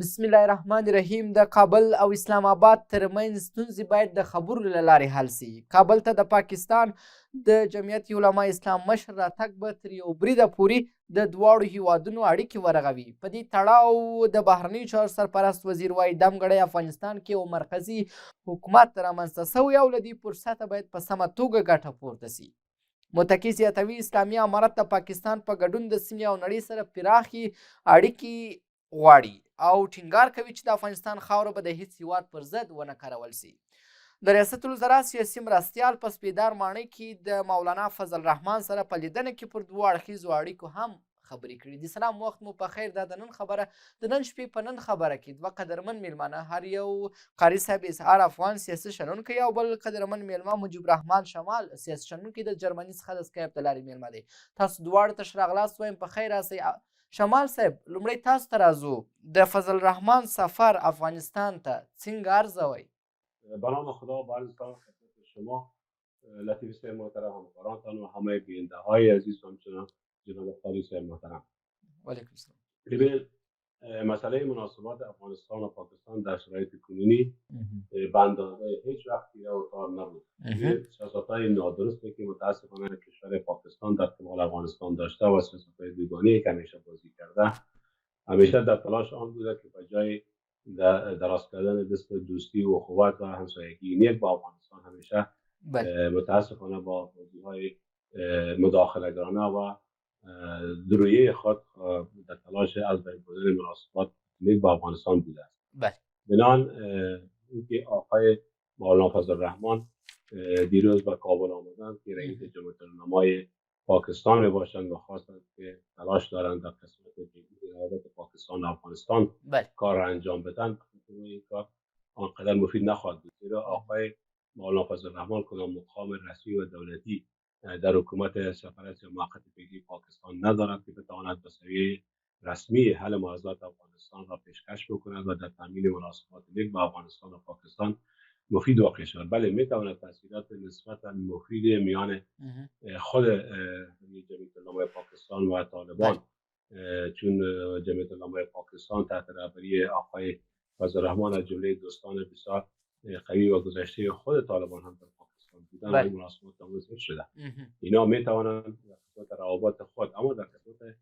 بسم الله الرحمن الرحیم. د کابل او اسلام آباد ترمنځ ستونزې باید د خبرو له لارې حل سي. کابل ته د پاکستان د جمعیت علماء اسلام مشر راتګ به تر یو بریده پورې د دواړو هیوادونو اړیکې ورغوي. په دې تړاو د بهرنیو چارو سرپرست وزیر وایي دمګړی افغانستان کې یو مرکزي حکومت رامنځته سوی او له دې فرصته باید په سمه توګه ګټه پورته سي. متکي زیاتوي اسلامي امارت د پاکستان په ګډون د سیمې او نړۍ سره پراخې اړیکې غواړي او ټینګار کوي چې د افغانستان خاوره به د هیڅ هیواد پر ضد ونه کارول سي. د ریاست الوزرا سیاسي مرستیال په سپیدار ماڼۍ کې د مولانا فضل الرحمن سره په لیدنه کې پر دوه اړخیزو اړیکو هم خبرې کړي دي. سلام، وخت مو په خیر. دا د نن خبره د نن شپې په نن خبره کې دوه قدرمن میلمانه، هر یو قاري صاحب اظهار افغان سیاسي شنونکی او بل قدرمن میلمه مجيب الرحمن شمال سیاسي شنونکی د جرمني څخه د سکایپ د لارې میلمه دی. تاسو دواړو ته ښه راغلاست وایم. په خیر راسئ. شمال صاحب، لومړی تاسو ته راځو. د فضل الرحمن سفر افغانستان ته څنګه ارزوئ؟ به نام خدا با عرض سلام خدمت شما لطیف صاحب محترم، همکارانتان و همه بیننده های عزیز، همچنان جناب قاری صاحب محترم. وعلیکم السلام. ببین، مسئله مناسبات افغانستان و پاکستان در شرایط کنونی به اندازه هیچ وقت پیره و تار نبود. سیاست‌های نادرستی که متاسفانه کشور پاکستان در قبال افغانستان داشته و سیاست‌های دوگانه‌ای که همیشه بازی کرده، همیشه در تلاش آن بوده که به جای دراز کردن دست دوستی و اخوت و همسایگی نیک با افغانستان، همیشه متاسفانه با بازی‌های مداخله‌گرانه و درویه خود در تلاش از بین بردن مناسبات نیک با افغانستان بوده است. بنان اینکه آقای مولانا فضل الرحمن دیروز به کابل آمدند که رئیس جمهوریت علمای پاکستان باشند و خواستند که تلاش دارند در قسمت روابط پاکستان و افغانستان کار را انجام بدن، این کار آنقدر مفید نخواهد بود، زیرا آقای مولانا فضل الرحمن کدام مقام رسمی و دولتی در حکومت سفارت موقت پیگیری پاکستان ندارد که بتواند به سویه رسمی حل معضلات افغانستان را پیشکش بکند و در تامین مناسبات نیک با افغانستان و پاکستان مفید واقع شود. بله، میتواند تاثیرات نسبتا مفید میان خود جمعیت علمای پاکستان و طالبان، چون جمعیت علمای پاکستان تحت رهبری آقای فضل الرحمن از جمله دوستان بسیار قوی و گذشته خود طالبان هم در پاکستان بودن و این مناسبات حفظ شده. اینا میتوانند در قسمت روابط خود، اما در قسمت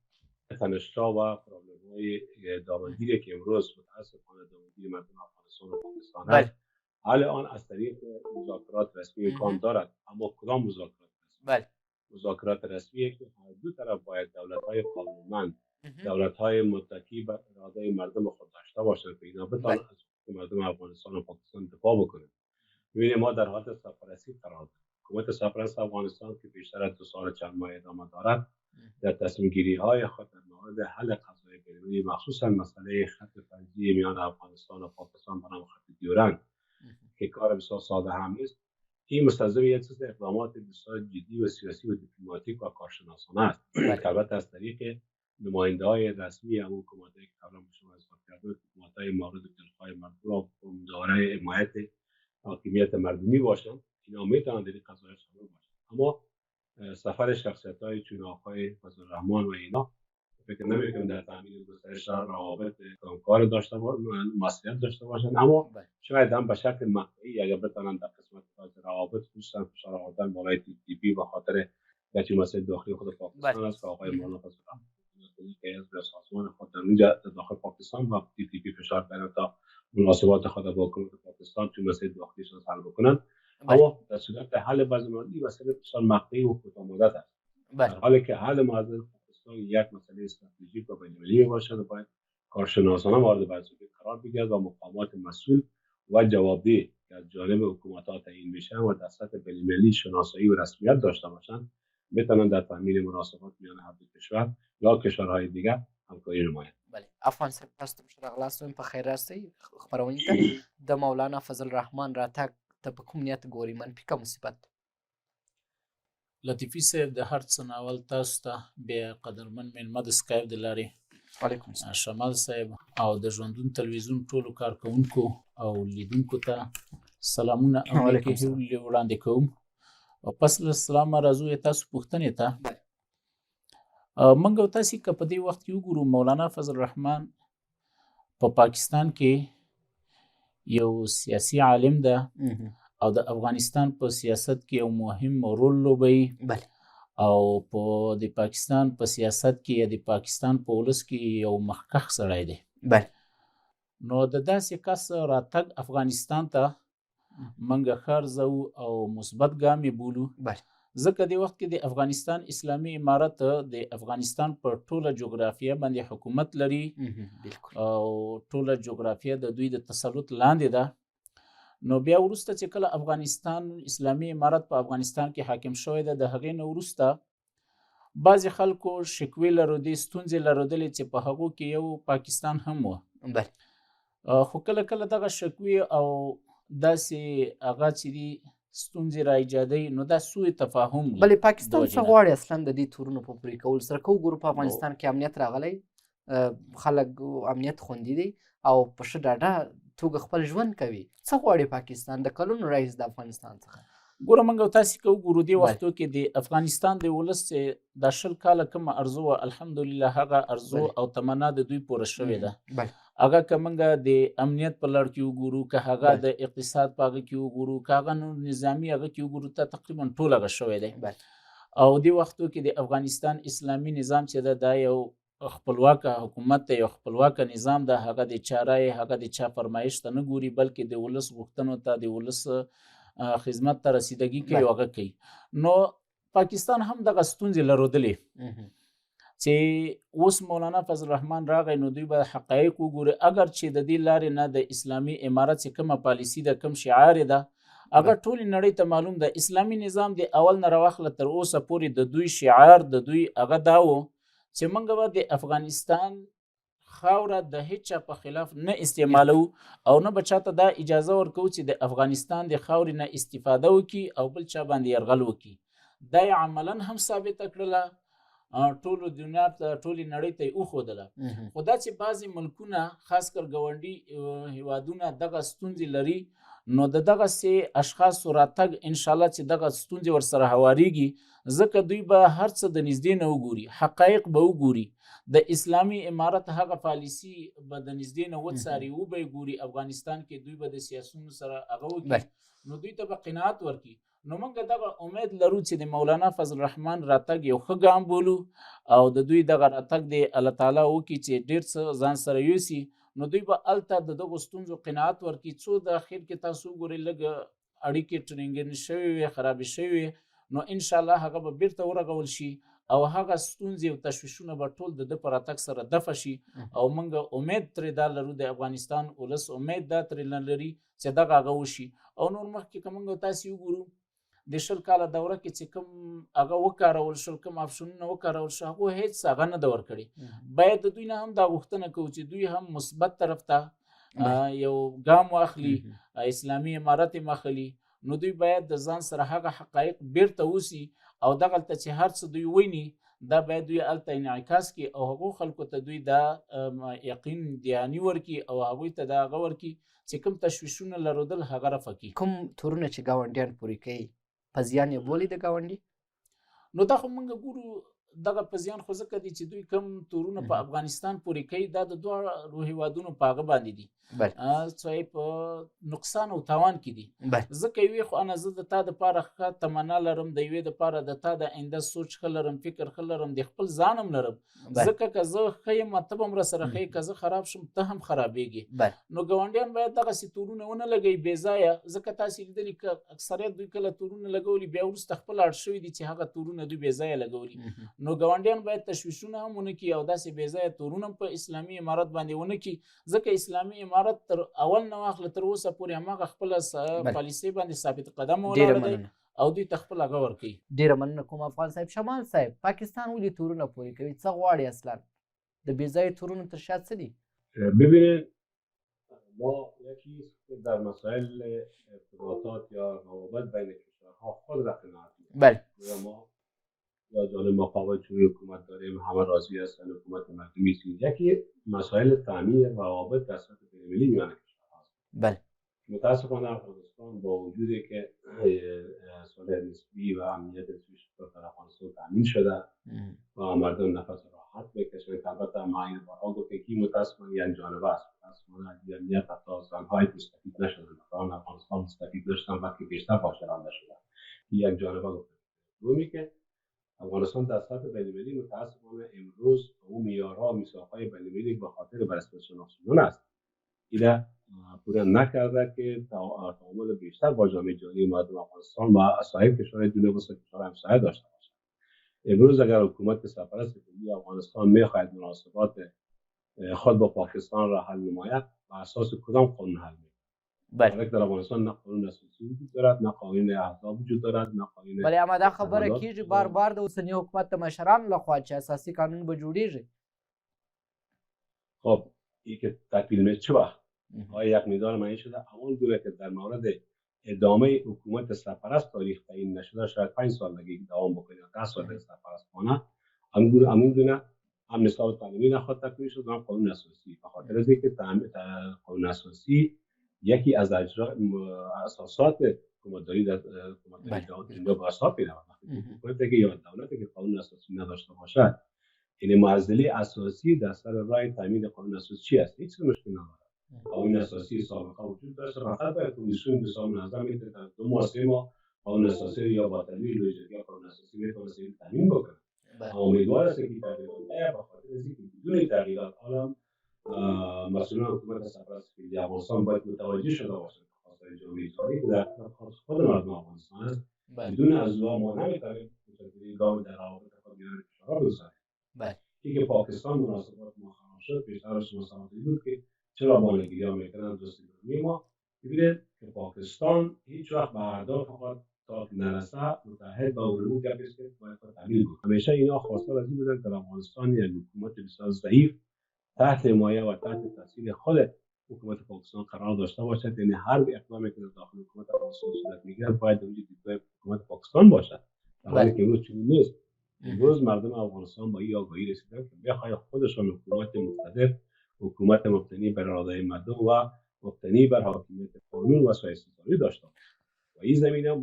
تنش‌ها و پرابلم‌های دامنگیری که امروز متاسفانه دامنگیر مردم افغانستان و پاکستان است، حال آن از طریق مذاکرات رسمی امکان دارد. اما کدام مذاکرات رسمی؟ مذاکرات رسمی که هر دو طرف باید دولت‌های قانونمند، دولت‌های متکی به اراده مردم خود داشته باشند که اینا بتوانند از مردم افغانستان و پاکستان دفاع بکنند. ببینید، ما در حالت سرپرستی قرار داریم. حکومت سرپرست افغانستان که بیشتر از 2 سال چند ماه ادامه دارد، در تصمیم گیری های خود در مورد حل قضای بین‌المللی، مخصوصا مسئله خط فلزی میان افغانستان و پاکستان به نام خط دیورند که کار بسیار ساده هم نیست، این مستلزم یک سری اقدامات بسیار جدی و سیاسی و دیپلماتیک و کارشناسانه است که البته از طریق نماینده‌های رسمی هم حکومت‌های که قبلا شما اظهار کردید، حکومت‌های مورد دلخواه مردم و دارای حمایت حاکمیت مردمی باشند، اینا میتونند در این قضایا شامل باشند. اما سفر شخصیت‌های چون آقای فضل الرحمن و اینا فکر نمی‌کنم در تامین گسترش روابط کار داشته باشند، مسئولیت داشته باشند، اما شاید هم به شکل مقطعی اگر بتوانند در قسمت روابط خصوصا فشار آوردن بالای TTP به خاطر گچ مسائل داخلی خود پاکستان است که آقای مولانا فضل الرحمن که از سازمان خود در اونجا داخل پاکستان و TTP فشار بیارند تا مناسبات خود با حکومت پاکستان تو مسائل داخلیشان حل بکنند. اما در صورت حل بعضی موارد این مسئله بسیار مقطعی و کوتاه مدت است. در حالی که حل معضل پاکستان یک مسئله استراتژیک و بین‌المللی باشد و باید کارشناسانه مورد بررسی قرار بگیرد و مقامات مسئول و جوابدeh که از جانب حکومت‌ها تعیین میشن و در سطح بین‌المللی شناسایی و رسمیت داشته باشند، میتونن در تامین مناسبات میان هر دو کشور یا کشورهای دیگر همکاری نمایند. بله، افغان صاحب تاسو ته ښه راغلاست وایم. په خیر راستئ. خپرونې ته د مولانا فضل الرحمن راتګ ته په کوم نیت ګورئ، منفي که مثبت؟ لطیفي صاحب، د هر څه نه اول تاسو ته بیا قدرمن میلمه د سکایپ د لارې وعلیکم السلام شمال صاحب او د ژوندون تلویزیون ټولو کارکوونکو او لیدونکو ته سلامونه او نیکې هیلې وړاندې کوم. او پس له سلامه راځو تاسو پوښتنې ته. موږ او تاسې که په دې وخت کې وګورو، مولانا فضل الرحمن په پاکستان کې یو سیاسي عالم ده او د افغانستان په سیاست کې یو مهم رول لوبوي بله او په د پاکستان په سیاست کې یا د پاکستان په ولس کې یو مخکښ سړی دی. بله نو د داسې کس راتګ افغانستان ته موږ ښه ارزوو او مثبت ګام یې بولو، بله ځکه د وخت کې د افغانستان اسلامي امارت د افغانستان په ټوله جغرافیه باندې حکومت لري بالکل او ټوله جغرافیه د دوی د تسلط لاندې ده. نو بیا وروسته چې کله افغانستان اسلامي امارت په افغانستان کې حاکم شوی ده، د هغې نه وروسته بعضې خلکو شکوې لرودې، ستونزې لرودلې چې په هغو کې یو پاکستان هم و. بله خو کله کله دغه شکوې او داسې هغه چې دي ستونزې را ایجادوي، نو دا سوء تفاهم وي. بلې پاکستان څه غواړي اصلا د دې تورونو په پرې کولو سره؟ که وګورو په افغانستان کې امنیت راغلی، خلک امنیت خوندي دی او په ښه ډاډه توګه خپل ژوند کوي. څه غواړي پاکستان د کلونو راهیسې د افغانستان څخه؟ ګوره موږ تاسې که وګورو دې وختو کې د افغانستان د ولس چې دا 20 کاله کومه ارزو وه، الحمدلله هغه ارزو او تمنا د دوی پوره شوې ده. هغه که موږ د امنیت په لړ کې وګورو، که هغه د اقتصاد په هغه کې وګورو، که هغه نظامي هغه کې وګورو، ته تقریبا ټول هغه شوی دی. او دې وختو کې د افغانستان اسلامي نظام چې ده، دا یو خپلواکه حکومت دی، یو خپلواکه نظام ده. هغه د چا رایې، هغه د چا فرمایش ته نه ګوري، بلکې د ولس غوښتنو ته، د ولس خدمت ته رسیدګي کوي او هغه کوي. نو پاکستان هم دغه ستونزې لرودلې چې اوس مولانا فضل الرحمن راغی، نو دوی به حقایق وګوري. اگر چې د دې لارې نه د اسلامي امارت چې کومه پالیسي ده، کوم شعار ده، هغه ټولې نړۍ ته معلوم ده. اسلامي نظام د اول نه راواخله تر اوسه پورې د دوی شعار، د دوی هغه دا و چې موږ به د افغانستان خاوره د هیڅ چا په خلاف نه استعمالو او نه به چاته دا اجازه ورکو چې د افغانستان د خاورې نه استفاده وکړي او بل چا باندې یرغل وکړي. دا یې عملا هم ثابته کړله، ټولو دنیا ته، ټولې نړۍ ته یې وښودله. خو دا چې بعضې ملکونه، خاص کر ګاونډي هیوادونه دغه ستونزې لري، نو د دغسې اشخاصو راتګ انشاءالله چې دغه ستونزې ورسره هواریږي، ځکه دوی به هر څه د نږدې نه وګوري، حقایق به وګوري، د اسلامي امارت هغه پالیسي به د نږدې نه وڅاري، وبه یې ګوري. افغانستان کې دوی به د سیاسونو سره هغه وکړي، نو دوی ته به قناعت ورکړي. نو موږ دغه امید لرو چې د مولانا فضل الرحمن راتګ یو ښه ګام بولو او د دوی دغه راتګ د الله تعالی وکړي چې ډېر څه ځان سره یوسي، نو دوی به هلته د دغو ستونزو قناعت ورکړي. څو د اخر کې تاسو وګورئ لږ اړیکې ټرینګن شوې وې، خرابې شوې وې، نو انشاءالله هغه به بیرته ورغول شي او هغه ستونزې او تشویشونه به ټول د ده په راتګ سره دفع شي. او موږ امید ترې دا لرو، د افغانستان ولس امید دا ترې نه لري چې دغه هغه وشي. او نور مخکې که موږ تاسې وګورو، د 20 کاله دوره کې چې کوم هغه وکارول شول، کوم اپشنونه وکارول شول، هغو هېڅ هغه نه ده ورکړې. باید د دوی نه هم دا غوښتنه کوو چې دوی هم مثبت طرف ته یو ګام واخلي، اسلامي امارت یې مخلي. نو دوی باید د ځان سره هغه حقایق بیرته وسی او دغلته چې هر څه دوی ویني، دا باید دوی هلته انعکاس کړي او هغو خلکو ته دوی دا یقین دیاني ورکړي او هغوی ته دا هغه ورکړي چې کوم تشویشونه لرودل هغه رفع کړي. کوم تورونه چې ګاونډیان پورې کوي، په زیان یې بولي د ګاونډي؟ نو دا خو موږ ګورو دغه په زیان، خو ځکه دي چې دوی کوم تورونه په افغانستان پورې کوي، دا د دواړو هیوادونو په هغه باندې دي، څه په نقصان او تاوان کې دي. ځکه یوې خوا نه زه د تا دپاره ښه تمنا لرم، د یوې دپاره د تا د آینده سوچ ښه لرم، فکر ښه لرم، د خپل ځان هم لرم. ځکه که زه ښه یم ته به هم راسره ښه یې، که زه خراب شم ته هم خرابېږي. نو ګاونډیان باید دغسې تورونه ونه لګوي بې ځایه، ځکه تاسې لیدلي که اکثریت دوی کله تورونه لګولي، بیا وروسته خپل اړ شوي دي چې هغه تورونه دوی بې ځایه لګولي. نو ګاونډیان باید تشویشونه هم ونه کړي او داسې بې ځایه تورونه هم په اسلامي امارت باندې ونه کړي، ځکه اسلامي امارت تر اول نه واخله تر اوسه پورې هماغه خپله پالیسۍ باندې ثابت قدم ولاړه دی او دوی ته خپل هغه ورکوي. ډېره مننه کوم افغان صاحب. شمال صاحب، پاکستان ولې تورونه پورې کوي؟ څه غواړي اصلا؟ د بې ځایه تورونو تر شا څه دي؟ ببینید، ما یکی در مسائل ارتباطات یا روابط بین کشورها خود را قناعت می‌کنیم. ما یا جانب مقابل چون حکومت داریم، همه راضی هستن، حکومت مردمی است. یکی مسائل تامین روابط در سطح بین‌المللی میان کشورها است. متاسفانه افغانستان با وجودی که صلح نسبی و امنیت توش در افغانستان تامین شده و مردم نفس راحت بکشن، البته ما این بارها گفتیم که متاسفانه یک جانبه است. متاسفانه امنیت حتی زنهای مستفید نشدن، مردم افغانستان مستفید داشتن وقتی بیشتر پاشرانده شدن. یک جانبه گفتیم. دومی که افغانستان در سطح بین‌المللی متاسفانه امروز اون معیارها و میثاق‌های بین‌المللی به خاطر بررسی شناختن است اینا پورا نکرده که تعامل بیشتر با جامعه جهانی مردم افغانستان و سایر کشورهای دنیا مثل کشور همسایه داشته باشد. امروز اگر حکومت سرپرست کلی افغانستان می‌خواهد مناسبات خود با پاکستان را حل نماید، بر اساس کدام قانون حل می‌کند؟ بله، در افغانستان نه قانون اساسی وجود دارد، نه قانون احزاب وجود دارد، نه قانون. بله، اما دا خبره کیږي بار بار د اوسنی حکومت د مشرانو لخوا چې اساسي قانون به جوړیږي. خب این که تکمیل میشه چه وقت؟ آیا یک میدان معنی شده اول گونه که در مورد ادامه حکومت سرپرست تاریخ تعیین نشده، شاید 5 سال دیگه دوام بکنه یا 10 سال دیگه سرپرست کنه، همین گونه هم نصاب تعلیمی نخواهد تکمیل شد و هم قانون اساسی. به خاطر از اینکه قانون اساسی یکی از اساسات حکومتداری در دنیا به حساب میاد. حکومتی که یا دولتی که قانون اساسی نداشته باشد، این معضله اساسی در سر راه تامین قانون اساسی چی است؟ هیچ مشکلی نداره. قانون اساسی سابقه وجود داشته، فقط باید کمیسیون بسیار منظم میتونه در 2 ماه 3 ماه قانون اساسی یا با تدوین لوژیک قانون اساسی میتونه تامین بکنه. امیدوار است که تغییرات به خاطر اینکه بدون تغییرات حالا مسئولان حکومت سرپرست کلی افغانستان باید متوجه شده باشند که خواستار جامعه جهانی در خود مردم افغانستان است. بدون از ما نمیتونیم گام در روابط خود میان کشورها بگذاریم. اینکه پاکستان مناسبات ما خراب شد، بیشتر از شما سوال بود که چرا بانگی‌ها میکنن دوستی گرامی ما. ببینید که پاکستان هیچ وقت به اهداف خود تا نرسه متحد با اون گپ است که باید تعمیل کنه. همیشه اینا خواستار از این بودن که افغانستان یک حکومت بسیار ضعیف تحت حمایه و تحت تاثیر خود حکومت پاکستان قرار داشته باشد. یعنی هر اقدامی که در داخل حکومت افغانستان صورت میگیرد باید وجود حکومت پاکستان باشد. در حالی که امروز چنین نیست. امروز مردم افغانستان با این آگاهی رسیدن که بخواهد خودشان حکومت مقتدر، حکومت مبتنی بر اراده مردم و مبتنی بر حاکمیت قانون و سیاست‌گذاری داشته باشند. و این زمینه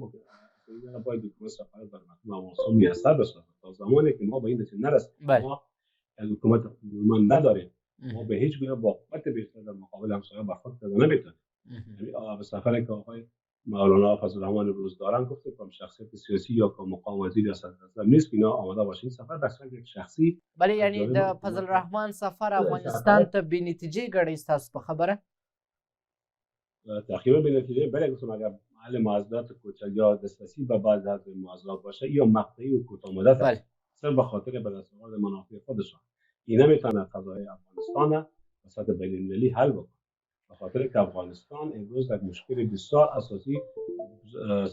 باید حکومت سرپرست بر مردم افغانستان میسر بسازد. تا زمانی که ما به این نتیجه نرسیم، ما حکومت قانونمند نداریم، ما به هیچ گونه با قوت بیشتر در مقابل همسایه‌ها برخورد کردن نمیتونیم. یعنی به سفری که آقای مولانا فضل الرحمن روز دارن گفته که شخصیت سیاسی یا که مقام وزیر یا صدر نیست که اینا آماده باشین سفر در صورت شخصی. بله، یعنی د فضل الرحمن سفر افغانستان ته بې نتیجې ګڼئ ستاسو په خبره؟ تقریبا بې نتیجه. بله گفتم اگر محل معضلات کوچک یا دسترسی به بعض از معضلات باشه یا مقطعی و کوتاه مدت است، صرف به خاطر به دست آوردن منافع خودشان، اینا میتونه قضایا افغانستان به سطح بین‌المللی حل بکنه. به خاطر که افغانستان امروز یک مشکل بسیار اساسی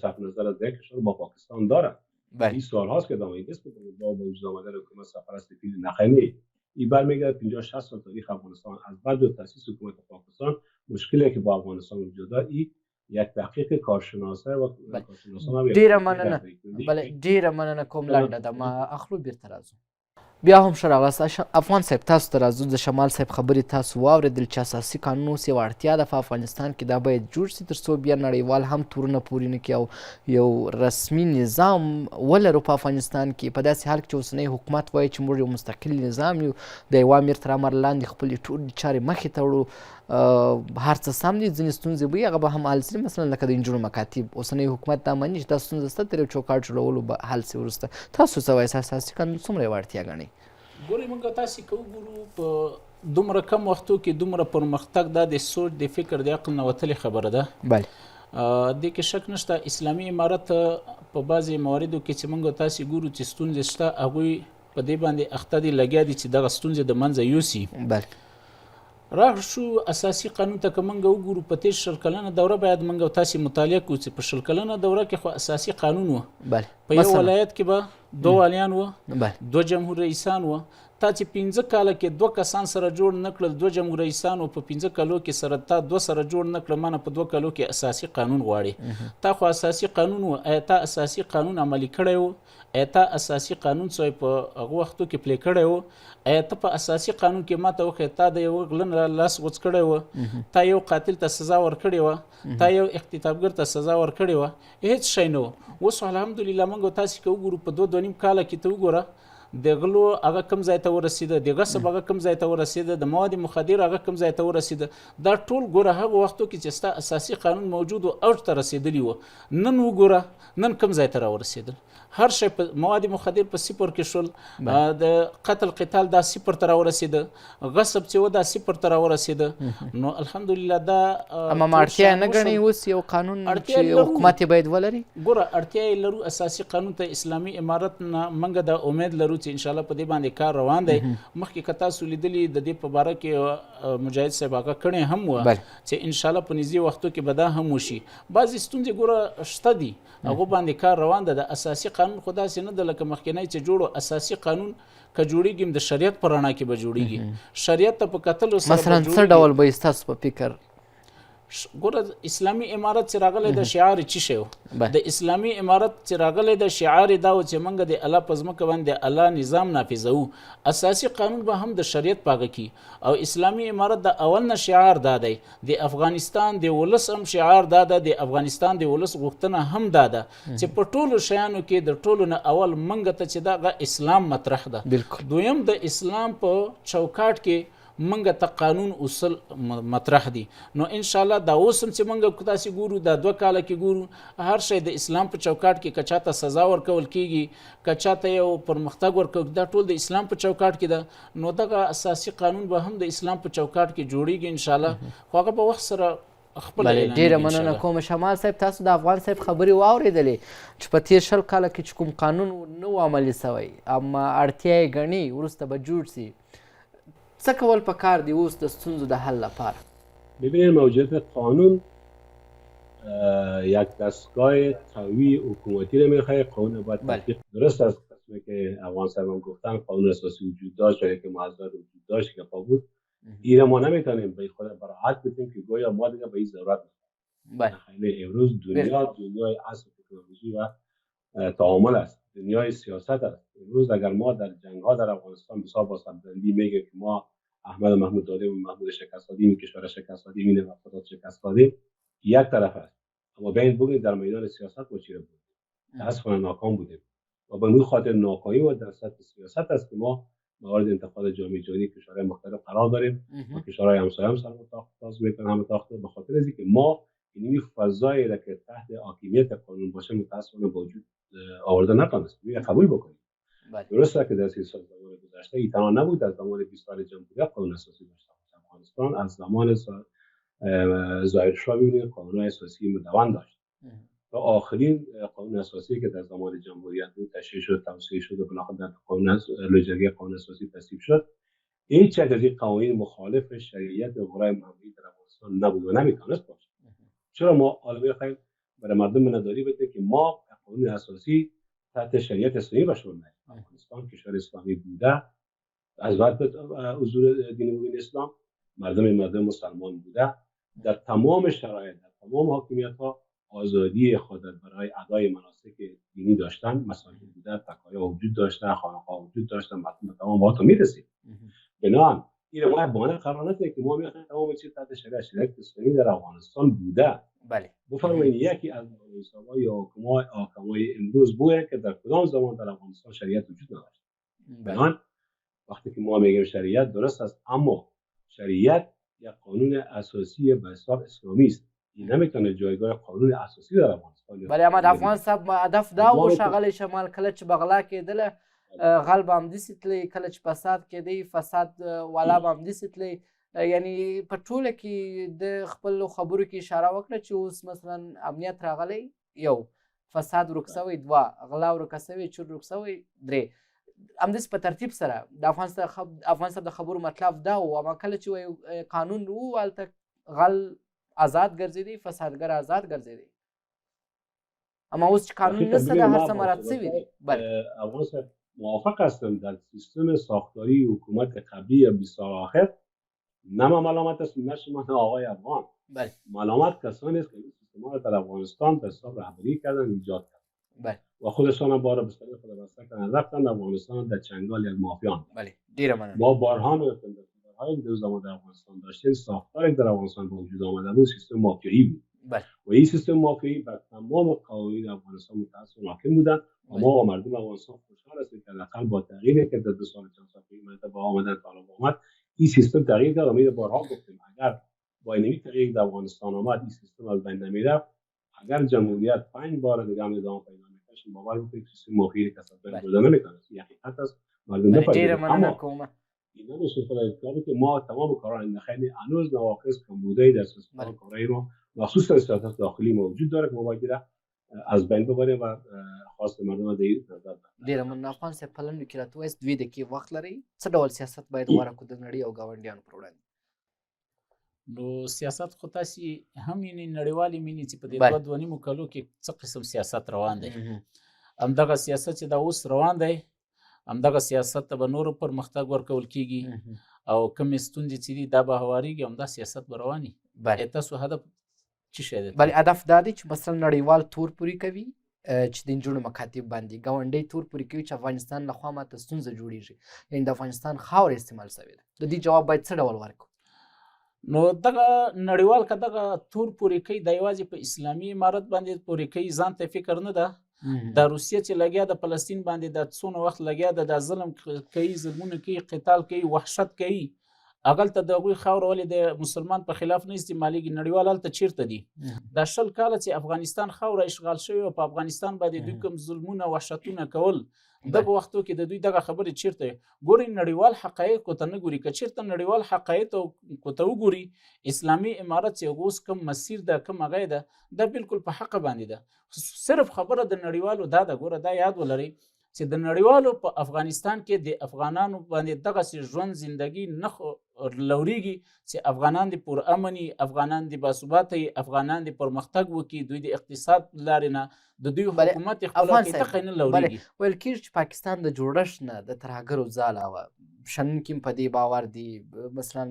صرف نظر از یک کشور با پاکستان داره. این سوال هاست که دامنی نیست که با وجود آمدن حکومت سرپرست کلی نخینی این برمیگرده 50-60 سال تاریخ افغانستان. از بعد تاسیس حکومت پاکستان مشکلی که با افغانستان وجود داره این یک تحقیق کارشناسه و کارشناسان ډیره مننه. بله، ډیره مننه کوم لنډه ده ما اخلو بیرته راځو. بیا هم ښه راغلاست افغان صاحب، تاسو ته راځو. د شمال صاحب خبرې تاسو واورېدل چې اساسي قانون اوس یوه اړتیا ده په افغانستان کې، دا باید جوړ شي تر څو بیا نړیوال هم تورونه پورې نه کړي او یو رسمي نظام ولرو په افغانستان کې. په داسې حال کې چې اوسنی حکومت وایي چې موږ یو مستقل نظام یو، د یوه امیر تر امر لاندې خپلې ټولې چارې مخې ته وړو. هر څه سم دي، ځینې ستونزې به وي هغه به هم حل شي، مثلا لکه د نجونو مکاتب. اوسنی حکومت دا مني چې دا ستونزه شته، تر یو چوکاټ جوړولو به حل شي وروسته. تاسو څه وایئ، اساسي قانون څومره یوه اړتیا ګڼئ؟ ګورئ، موږ تاسې که وګورو په دومره کم وختو کې دومره پرمختګ دا د سوچ د فکر د عقل نه وتلې خبره ده. بله، دې کې شک نشته. اسلامي امارت په بعضې مواردو کې چې موږ تاسې ګورو چې ستونزې شته، هغوی په دې باندې اخته دي، لګیا دي چې دغه ستونزې د منځه یوسي. بله، راشو اساسي قانون ته که موږ وګورو په تېر 100 کلنه دوره باید موږ تاسې مطالعه کړو چې په 100 کلنه دوره کې خو اساسي قانون و. بله، په یو ولایت کې به 2 والیان و، بله، 2 جمهور رئیسان و، تا چې 15 کاله کې 2 کسان سره جوړ نه کړل، 2 جمهور رئیسانو په 15 کالو کې سره تا 2 سره جوړ نه کړل، مانه په 2 کالو کې اساسي قانون غواړي. تا خو اساسي قانون و، تا اساسي قانون عملي کړی و، تا اساسي قانون څه په هغه وختو کې پلی کړی و، ته په اساسي قانون کې ماته وخې تا د یو غلن لاس غوڅ کړی و، تا یو قاتل ته سزا ورکړې وه، تا یو اغتیابګر ته سزا ورکړې وه، هیڅ شی نه و. اوس الحمدلله موږ تاسې که وګورو په 2.5 کاله کې ته وګوره د غلو هغه کم ځای ته ورسېده، د غصب هغه کم ځای ته ورسېده، د مواد مخدر هغه کم ځای ته ورسېده. دا ټول ګوره هغه وختو کې چې ستا اساسي قانون موجود و اوج ته رسېدلی و. نن وګوره نن کم ځای ته راورسېدل، هر شی په مواد مخدر په 0 کې شول، د قتل قتال دا 0 ته راورسېده، غصب چې و دا 0 ته راورسېده. نو الحمدلله دا اما اړتیا نه ګڼي اوس یو قانون چې حکومت باید ولري؟ ګوره اړتیا یې لرو اساسي قانون ته، اسلامي امارت نه موږ دا امید لرو چې ان شاء الله په دې باندې کار روان دی. مخکې که تاسو لیدلي د دې په باره کې مجاهد صاحب هغه کړی هم و چې ان شاء الله په نږدې وختو کې به دا هم وشي. بعضې ستونزې ګوره شته دي، هغو باندې کار روان ده. د اساسي قانون خو داسې نه ده لکه مخکینی چې جوړو. اساسي قانون که جوړیږي د شریعت په رڼا کې به جوړیږي، شریعت ته په کتلو سره مثلا څه ډول به ستاسو په فکر؟ ګوره اسلامي امارت چې راغلی د شعار چی شی و؟ د اسلامي امارت چې راغلی د شعار دا و چې موږ د الله په ځمکه باندې الله نظام نافذوو. اساسي قانون به هم د شریعت پاغه کی، او اسلامي امارت د اول نه شعار دا دی. د افغانستان د ولس هم شعار دا ده، د افغانستان د ولس غوښتنه هم دا ده چې په ټولو شیانو کې د ټولو نه اول موږ ته چې دا اسلام مطرح ده. دویم د اسلام په چوکاټ کې منګه ته قانون اصول مطرح دي. نو ان شاء الله دا اوس هم چې منګه تاسو ګورو دا 2 کاله کې ګورو هر شی د اسلام په چوکاټ کې کچا ته سزا ورکول کیږي، کچا ته یو پرمختګ ورکول، دا ټول د اسلام په چوکاټ کې ده. نو دغه اساسي قانون به هم د اسلام په چوکاټ کې جوړیږي ان شاء الله. خو هغه په وخت سره خپل ډیره مننه کوم. شمال صاحب تاسو د افغان صاحب خبرې واورېدلې چې په تیر 20 کاله کې چې کوم قانون نه و عملي سوی، اما اړتیا یې ګڼي وروسته به جوړ سي. څه کول پکار دی اوس د ستونزو د حل لپاره؟ ببینید موجودیت قانون یک دستگاه قوی حکومتی رو میخواه. قانون باید تطبیق درست از قسمی که افغان صاحب هم گفتن قانون اساسی وجود داشت، جایی که معذرت وجود داشت که پا بود، این ما نمیتونیم به خود براحت بتیم که گویا ما دیگه به این ضرورت نداریم. خیلی امروز دنیای عصر تکنولوژی و تعامل است، دنیای سیاست است. امروز اگر ما در جنگ ها در افغانستان بسیار با سربلندی میگه که ما احمد محمود دادیم و محمود شکست دادیم، کشور شکست دادیم، این وفادات شکست دادیم، یک طرف است. اما ببین بگید در میدان سیاست ما چیره بودیم، متاسفانه ناکام بودیم و به این خاطر ناکامی و در سطح سیاست است که ما موارد انتقاد جامعه جهانی کشورهای مختلف قرار داریم و کشورهای همسایه هم سر متاخذ میکنن هم تاخته به خاطر اینکه ما این فضایی را که تحت حاکمیت قانون باشه متاسفانه با وجود آورده نتونستیم قبول بکنیم. درسته که در 30 سال زمان گذشته این تنها نبود، از زمان 20 سال جمهوریت قانون اساسی داشت افغانستان، از زمان ظاهرشاه ببینید قانون اساسی مدون داشت و آخرین قانون اساسی که در زمان جمهوریت بود تشریح شد، توسعه شد و بالاخره در قانون لجنه قانون اساسی تصویب شد. هیچ یک از این قوانین مخالف شریعت و قرآن محمدی در افغانستان نبود و نمیتونست باشه. چرا ما عالمی خیلی برای مردم نداری بده که ما قانون اساسی تحت شریعت اسلامی باشه؟ افغانستان کشور اسلامی بوده، از بعد حضور دین مبین اسلام مردم مسلمان بوده، در تمام شرایط در تمام حاکمیت ها آزادی خود برای ادای مناسک دینی داشتن، مساجد بوده، تکایا وجود داشته، خانقاه وجود داشته، مردم تمام با تو میرسید. بنابراین این ما بهانه قرار نده که ما میخوایم تمام چیز تحت شریعت اسلامی در افغانستان بوده. بله بفرمایید یکی از مصابای یا حکمای امروز بوده که در کدام زمان در افغانستان شریعت وجود نداشت. بنابراین وقتی که ما میگیم شریعت درست است، اما شریعت یک قانون اساسی به حساب اسلامی است. این نمیتونه جایگاه قانون اساسی در افغانستان. بله احمد افغان صاحب هدف دا و ښاغلی شمال کله چې بغلا کېدله غل به همداسې تللی، کله چې فساد کېدی فساد والا به همداسې تللی. یعنی په ټوله کې د خپلو خبرو کې اشاره وکړه چې اوس مثلا امنیت راغلی، یو فساد ورک سوی، 2 غلا ورکه سوې، چور ورک سوی، 3 همداسې په ترتیب سره د افغان صاحب د خبرو مطلب دا و. اما کله چې وایي قانون و هلته غل آزاد ګرځېدی، فسادګر آزاد ګرځېدی. اما اوس چې قانون نشته د هر څه مراعات سوي دي. بله افغان صاحب موافق هستم در سیستم ساختاری حکومت قبلی 20 سال آخر نه من ملامت است نه شما نه آقای افغان. بله ملامت کسانی است که این سیستم ها در افغانستان به حساب رهبری کردن، ایجاد کردن. بله و خودشان هم بار بستر خود بسته کردن رفتن افغانستان در چنگال یک مافیا. بله ډیره مننه. ما بارها گفتیم در دو زمان در افغانستان داشتیم، ساختاری در افغانستان به وجود آمده بود سیستم مافیایی بود. بله و این سیستم مافیایی بر تمام قوانین افغانستان متأسفانه حاکم بودن. و ما و مردم افغانستان خوشحال هستیم که حداقل با تغییری که در 2 سال چند سال پیش با آمدن طالب آمد این سیستم تغییر کرد. امید بارها گفتیم اگر با این تغییر در افغانستان آمد این سیستم از بین نمیرفت، اگر جمهوریت 5 بار دیگه هم نظام پیدا می‌کرد باور بکنید سیستم مافیایی که اصلا بین نمی‌کنه. این حقیقت است. مردم ډیره مننه اما کومه. اینا نشه خدای که ما تمام کارا خیلی هنوز نواقص کمبودی در سیستم کارایی ما مخصوصا سیاست داخلی موجود داره که ما باید از بین ببریم و خواست مردم دې نظر ډیره مننه. افغان صاحب په لنډو کې راته وایاست 2 دقیقې وخت لرئ، څه ډول سیاست باید غوره کړو د نړۍ او ګاونډیانو پر وړاندې؟ نو سیاست خو تاسې هم یې نړیوالې مینې چې په دې بله. 2 کالو کې څه قسم سیاست روان دی. همدغه سیاست چې دا اوس روان دی همدغه سیاست ته به نورو پرمختګ ورکول کیږي او کومې ستونزې چې دي دا به هوارېږي، همدا سیاست به روان وي. بله تاسو هدف څه شی دی؟ بله هدف دا دی چې مثلا نړیوال تور پورې کوي چې د نجونو مکاتب باندې ګاونډی تور پورې کوي چې افغانستان لخوا ماته ستونزه جوړیږي، یعنې د افغانستان خاوره استعمال شوې ده. د دې جواب باید څه ډول ورکړو؟ نو دغه نړیوال که دغه تور پورې کوي دا یوازې په اسلامي امارت باندې پورې کوي، ځان ته فکر نه ده. د روسیه چې لګیا د فلسطین باندې د څونه وخت لګیا ده، دا ظلم کوي، ظلمونه کوي، قتال کوي، وحشت کوي، هغلته د هغوی خاوره ولې د مسلمان په خلاف نه استعمالیږي؟ نړیوال هلته چیرته دي؟ دا 20 کاله چې افغانستان خاوره اشغال شوې او په افغانستان باندې دوی کوم ظلمونه وحشتونه کول، دغه وختو کې د دوی دغه خبرې چیرته ګوري؟ نړیوال حقایقو ته نه ګوري. که چیرته نړیوال حقایقو ته وګوري، اسلامي امارت چې اوس کوم مسیر ده، کوم هغه ده، دا بالکل په حق باندې ده. صرف خبره د نړیوالو دا ده، ګوره دا یاد ولرئ چې د نړیوالو په افغانستان کې د افغانانو باندې دغسې ژوند زندگی نه لورېږي چې افغانان دې پر امني، افغانان دې باثباته وي، افغانان دې پرمختګ وکړي، دوی د اقتصاد لارې نه د دوی حکومت خپلواکي دغه نه لورېږي. ویل کېږي چې پاکستان د جوړښت نه د ترهګرو ځاله وه. شنونکي هم په دې باور دي مثلا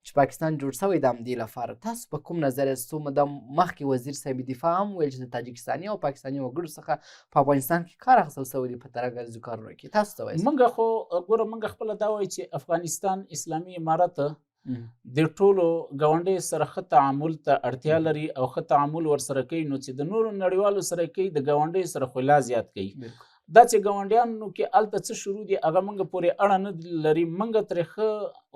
چې پاکستان جوړ شوی د همدې لپاره. تاسو په کوم نظر یاست؟ څو موده مخکې وزیر صاحب دفاع هم ویل چې د تاجکستاني او پاکستاني وګړو څخه په افغانستان کې کار اخیستل شوی دی په ترهګرزو کارونو کې. تاسو څه وایاست؟ موږ خو ګوره موږ خپله دا وایو چې افغانستان اسلامي امارت د ټولو ګاونډیو سره ښه تعامل ته اړتیا لري او ښه تعامل ورسره کوي. نو چې د نورو نړیوالو سره کوي د ګاونډیو سره خو لا زیات کوي. دا چې ګاونډیانو کې هلته څه شروع دي هغه موږ پورې اړه نه لري. موږ ترې ښه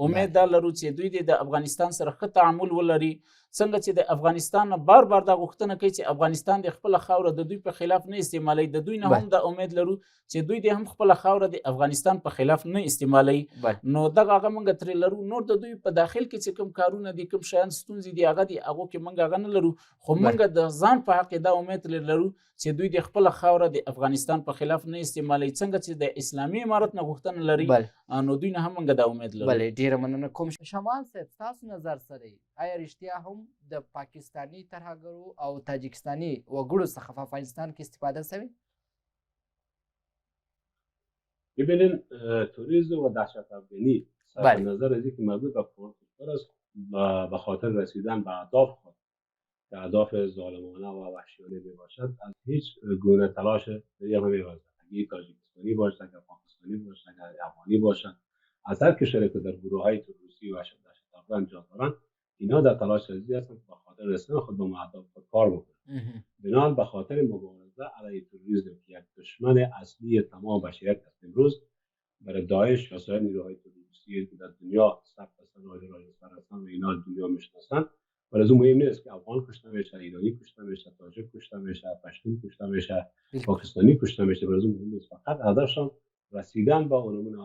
امید دا لرو چې دوی د افغانستان سره ښه تعامل ولري. څنګه چې د افغانستان نه بار بار دا غوښتنه کوي چې افغانستان د خپله خاوره د دوی په خلاف نه استعمالوي، د دوی نه هم دا امید لرو چې دوی د هم خپله خاوره د افغانستان په خلاف نه استعمالوي. نو دغه هغه موږ ترې لرو. نور د دوی په داخل کې چې کوم کارونه دي، کوم شیان ستونزې دي، هغه دي هغو کې موږ هغه نه لرو. خو موږ د ځان په حق دا امید لرو چې دوی د خپله خاوره د افغانستان په خلاف نه استعمالوي. څنګه چې د اسلامي امارت نه غوښتنه لري نو دوی نه هم موږ دا امید لرو. بله ډېره مننه کوم. شمال صاحب ستاسو نظر سره آیا رښتیا هم د پاکستاني ترهګرو او تاجکستاني وګړو څخه په افغانستان کې استفاده شوې؟ ببینین توریسم و دهشت افغانی صرف نظر از اینکه مربوط به پرسپر است به خاطر رسیدن به اهداف خود که اهداف ظالمانه و وحشیانه میباشد از هیچ گونه تلاش دیگه نمی‌ورزد. اگه تاجیکستانی باشد، اگر پاکستانی باشد، اگر افغانی باشد، از هر کشوری که در گروه‌های تروریستی و دهشت افغان جا دارند، اینا در تلاش ازی هستند که به خاطر رسیدن خود به اهداف خود کار بکنند. بنابراین به خاطر مبارزه علیه تروریسم که یک دشمن اصلی تمام بشریت است امروز، برای داعش یا سایر نیروهای تروریستی که در دنیا ثبت هستند و سراسر و اینا دنیا میشناسند، ولی از اون مهم نیست که افغان کشته میشه، ایرانی کشته میشه، تاجیک کشته میشه، پشتون کشته میشه، پاکستانی کشته میشه، ولی از اون مهم نیست. فقط هدفشان رسیدن به اون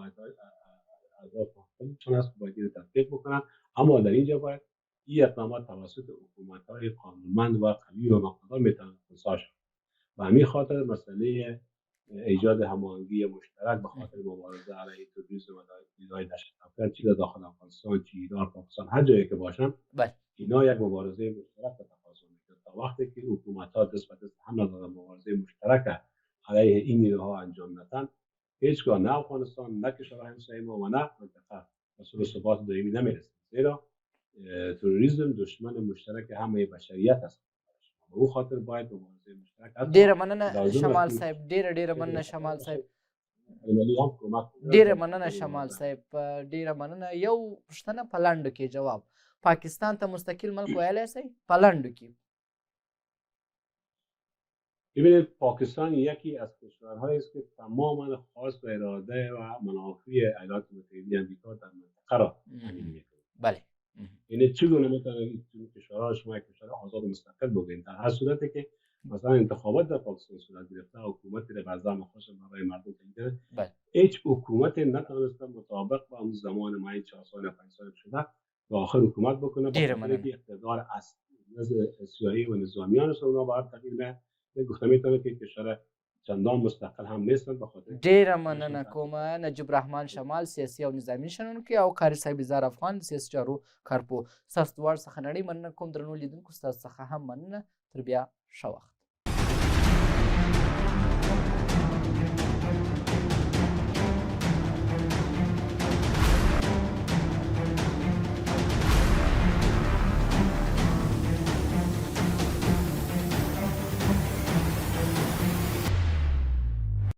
اهداف خودشون است که باید تطبیق بکنن. اما در اینجا باید این اقدامات توسط حکومت‌های قانونمند و قوی و مقتدر میتونن خنثی شود. و همین خاطر مسئله ایجاد هماهنگی مشترک به خاطر مبارزه علیه تروریسم و نیروهای دهشت افکن چه در داخل افغانستان، چه ایران، پاکستان، هر جایی که باشن، اینا یک مبارزه مشترک تقاضا میکنه. تا وقتی که حکومت‌ها دست به دست هم ندادن مبارزه مشترک علیه این نیروها انجام ندن، هیچ هیچگاه نه افغانستان نه کشورهای همسایه ما و نه منطقه مسئول ثبات دائمی نمیرسه، زیرا تروریسم دشمن مشترک همه بشریت است. به او خاطر باید مبارزه مشترک است. ډیره مننه شمال صاحب، ډیره مننه شمال صاحب، ډیره مننه شمال صاحب، ډیره مننه. یو پوښتنه په لنډو کې جواب. پاکستان ته مستقل ملک ویلی شئ په لنډو کې؟ ببینید پاکستان یکی از کشورهایی است که تماما خواست و اراده و منافع ایالات متحده آمریکا در منطقه را تامین می‌کند. بله. یعنی چگونه میتونه این کشورها شما یک کشور آزاد و مستقل بگویید در هر صورتی که مثلا انتخابات در پاکستان صورت گرفته، حکومتی را بر زعم خودش برای مردم تعیین کرده، هیچ حکومتی نتونسته مطابق با اون زمان معین 4 سال یا 5 سال شده و آخر حکومت بکنه، به خاطر که اقتدار سیاسی و نظامیان اونا باید تغییر گفتم میتونه که کشور چندان مستقل هم نیستن. به خاطر ډیره مننه کوم نجیب رحمان شمال، سیاسي او نظامي شنونکی، او قاري صاحب زار افغان، سیاسي چارو کارپو. ستاسو دواړو څخه نړۍ مننه کوم. درنو لیدونکو ستاسو څخه هم مننه. تر بیا ښه وخت.